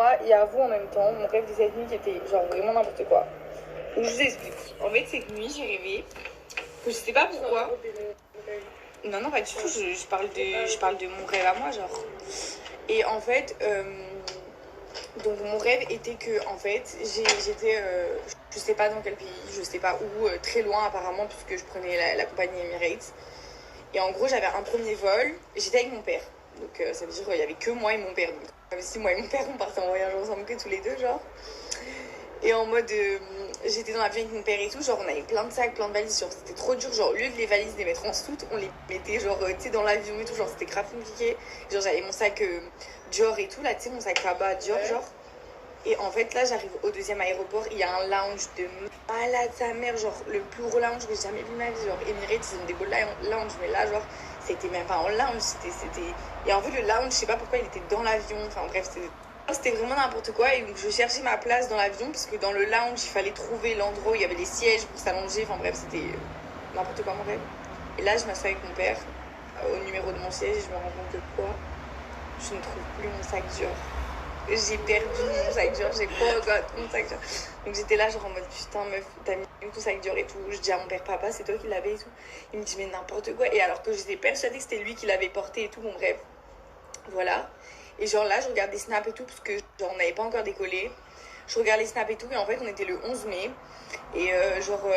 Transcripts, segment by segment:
moi et à vous en même temps mon rêve de cette nuit qui était genre vraiment n'importe quoi. Donc je vous explique. En fait, cette nuit, j'ai rêvé que je sais pas pourquoi. Non, non, pas du tout. Je parle de mon rêve à moi, genre. Et en fait, donc mon rêve était que, en fait, j'étais, je sais pas dans quel pays, je sais pas où, très loin apparemment, puisque je prenais la compagnie Emirates. Et en gros, j'avais un premier vol, j'étais avec mon père. Donc ça veut dire qu'il y avait que moi et mon père. Donc comme si moi et mon père, on partait en voyage ensemble que tous les deux, genre. Et en mode, j'étais dans l'avion avec mon père et tout, genre on avait plein de sacs, plein de valises, genre c'était trop dur, genre au lieu de les valises les mettre en soute, on les mettait genre, tu sais, dans l'avion et tout, genre c'était grave compliqué. Genre j'avais mon sac Dior et tout, là, tu sais, mon sac là-bas Dior, genre. Et en fait, là, j'arrive au deuxième aéroport, il y a un lounge de malade sa mère, genre le plus gros lounge que j'ai jamais vu de ma vie, genre Emirates, ils ont des beaux lounge, mais là, genre, c'était même pas en lounge, c'était... Et en fait, le lounge, je sais pas pourquoi il était dans l'avion, enfin bref, c'était vraiment n'importe quoi. Et donc, je cherchais ma place dans l'avion, parce que dans le lounge, il fallait trouver l'endroit où il y avait les sièges pour s'allonger, enfin bref, c'était n'importe quoi mon rêve. Et là, je m'assois avec mon père au numéro de mon siège et je me rends compte de quoi je ne trouve plus mon sac Dior. J'ai perdu mon sac Dior, j'ai pas encore mon sac Dior. Donc j'étais là genre en mode putain meuf, t'as mis où ton sac Dior et tout. Je dis à mon père, papa c'est toi qui l'avais et tout. Il me dit mais n'importe quoi. Et alors que j'étais persuadée que c'était lui qui l'avait porté et tout, bon bref. Voilà. Et genre là je regarde des snaps et tout parce que genre on n'avait pas encore décollé. Je regarde les snaps et tout et en fait on était le 11 mai. Et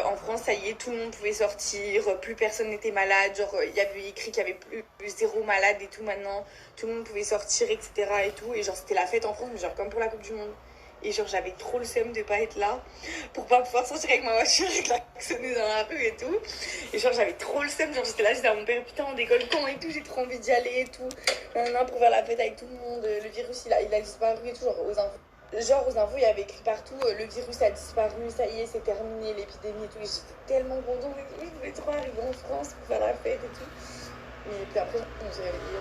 en France, ça y est, tout le monde pouvait sortir, plus personne n'était malade. Genre, il y avait écrit qu'il y avait plus zéro malade et tout maintenant. Tout le monde pouvait sortir, etc. et tout. Et genre, c'était la fête en France, mais genre, comme pour la Coupe du Monde. Et genre, j'avais trop le seum de pas être là pour pas pouvoir sortir avec ma voiture et klaxonner dans la rue et tout. Et genre, j'avais trop le seum. Genre, j'étais là, j'étais à mon père, putain, on décolle quand et tout. J'ai trop envie d'y aller et tout. Pour faire la fête avec tout le monde. Le virus, il a disparu et tout. Genre aux infos, il y avait écrit partout le virus a disparu, ça y est, c'est terminé, l'épidémie et tout. Et j'étais tellement contente et tout. Je voulais trop arriver en France pour faire la fête et tout. Et puis après, on s'est réveillé.